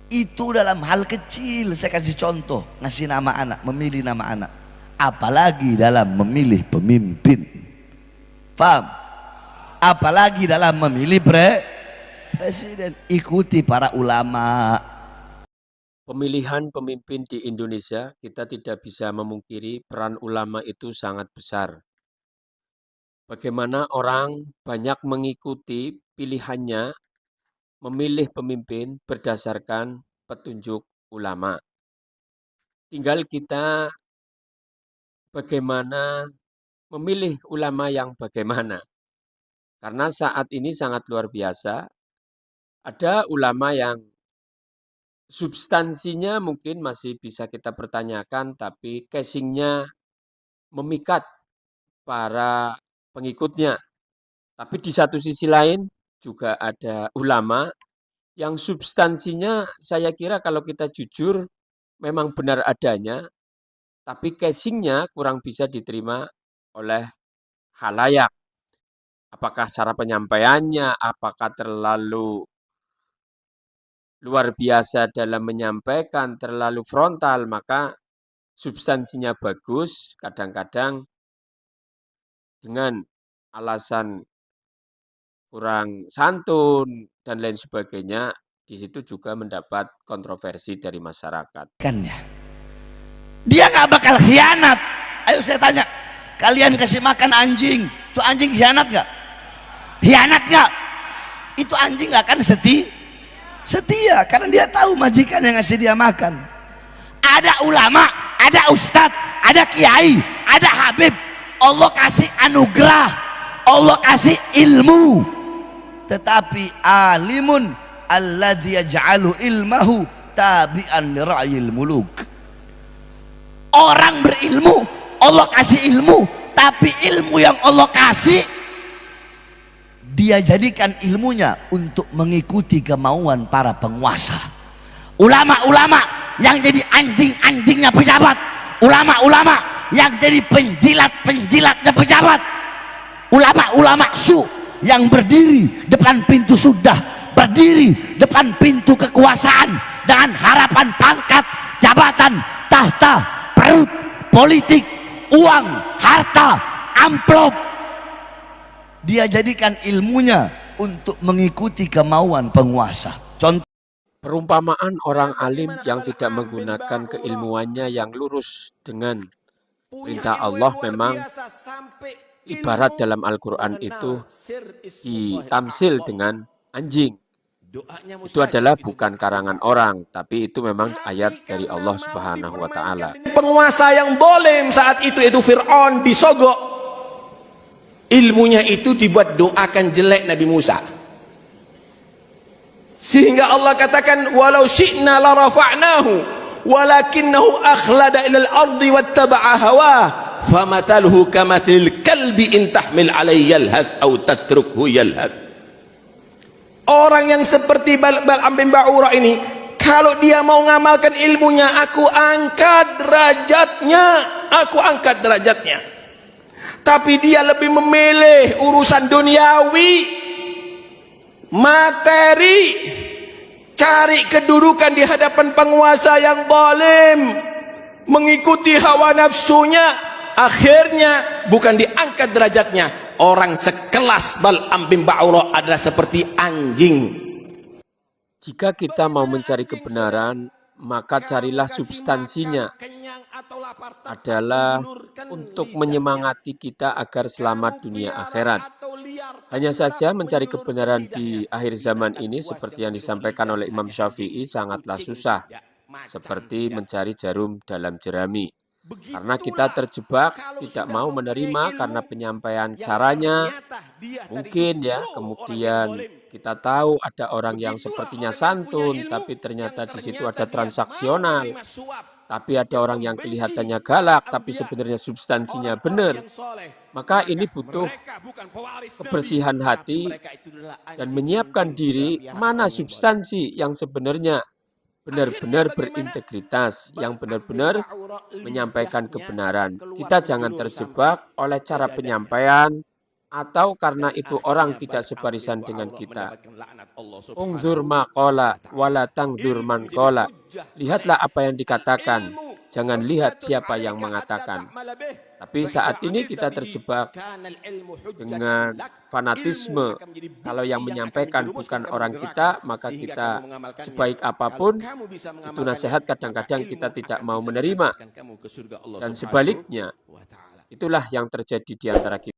Itu dalam hal kecil. Saya kasih contoh, ngasih nama anak, memilih nama anak. Apalagi dalam memilih pemimpin. Paham? Apalagi dalam memilih presiden. Ikuti para ulama. Pemilihan pemimpin di Indonesia, kita tidak bisa memungkiri peran ulama itu sangat besar. Bagaimana orang banyak mengikuti pilihannya memilih pemimpin berdasarkan petunjuk ulama. Tinggal kita bagaimana memilih ulama yang bagaimana. Karena saat ini sangat luar biasa, ada ulama yang substansinya mungkin masih bisa kita pertanyakan, tapi casingnya memikat para pengikutnya. Tapi di satu sisi lain juga ada ulama yang substansinya saya kira kalau kita jujur memang benar adanya, tapi casingnya kurang bisa diterima oleh halayak. Apakah cara penyampaiannya, apakah terlalu luar biasa dalam menyampaikan, terlalu frontal, maka substansinya bagus, kadang-kadang dengan alasan kurang santun dan lain sebagainya, di situ juga mendapat kontroversi dari masyarakat. Kan ya, dia nggak bakal khianat. Ayo saya tanya, kalian kasih makan anjing, tuh anjing khianat nggak? Khianat nggak? Itu anjing nggak akan setia karena dia tahu majikan yang ngasih dia makan. Ada ulama, ada ustadz, ada kiai, ada habib. Allah kasih anugerah, Allah kasih ilmu, tetapi alimun alladzi yaj'alu ilmahu tabi'an li ra'yil muluk. Orang berilmu, Allah kasih ilmu, tapi ilmu yang Allah kasih dia jadikan ilmunya untuk mengikuti kemauan para penguasa. Ulama-ulama yang jadi anjing-anjingnya pejabat, ulama-ulama yang jadi penjilat-penjilatnya pejabat, ulama-ulama su yang berdiri depan pintu sudah, berdiri depan pintu kekuasaan dengan harapan pangkat, jabatan, tahta, perut, politik, uang, harta, amplop. Dia jadikan ilmunya untuk mengikuti kemauan penguasa. Contoh Perumpamaan orang alim yang tidak menggunakan keilmuannya yang lurus dengan perintah Allah memang ibarat dalam Al-Quran itu ditamsil dengan anjing. Itu adalah bukan karangan orang, tapi itu memang ayat dari Allah Subhanahu wa Ta'ala. Penguasa yang zalim saat itu yaitu Fir'aun disogok. Ilmunya itu dibuat doakan jelek Nabi Musa. Sehingga Allah katakan walau syi'na la rafa'nahu walakinnahu akhlada ilal ardi wattaba'a hawah famathaluhu kamathil kalbi in tahmil alaihi yalhath aw tatrukhu yalhath. Orang yang seperti Bal'am bin Ba'urah ini, kalau dia mau ngamalkan ilmunya, aku angkat derajatnya. Tapi dia lebih memilih urusan duniawi, materi, cari kedudukan di hadapan penguasa yang zalim, mengikuti hawa nafsunya, akhirnya bukan diangkat derajatnya. Orang sekelas Bal'am bin Ba'urah adalah seperti anjing. Jika kita mau mencari kebenaran, maka carilah substansinya. Adalah untuk menyemangati kita agar selamat dunia akhirat. Hanya saja mencari kebenaran di akhir zaman ini seperti yang disampaikan oleh Imam Syafi'i sangatlah susah. Seperti mencari jarum dalam jerami. Karena kita terjebak, tidak mau menerima karena penyampaian caranya. Mungkin ya, kemudian kita tahu ada orang yang sepertinya santun, tapi ternyata di situ ada transaksional. Tapi ada orang yang kelihatannya galak, tapi sebenarnya substansinya benar. Maka ini butuh kebersihan hati dan menyiapkan diri mana substansi yang sebenarnya benar-benar berintegritas, yang benar-benar menyampaikan kebenaran. Kita jangan terjebak oleh cara penyampaian atau karena itu orang tidak sebarisan dengan kita. Ungzur maqala wala tangzur man qala. Lihatlah apa yang dikatakan, jangan lihat siapa yang mengatakan. Tapi saat ini kita terjebak dengan fanatisme. Kalau yang menyampaikan bukan orang kita, maka kita sebaik apapun, itu nasihat kadang-kadang kita tidak mau menerima. Dan sebaliknya, itulah yang terjadi di antara kita.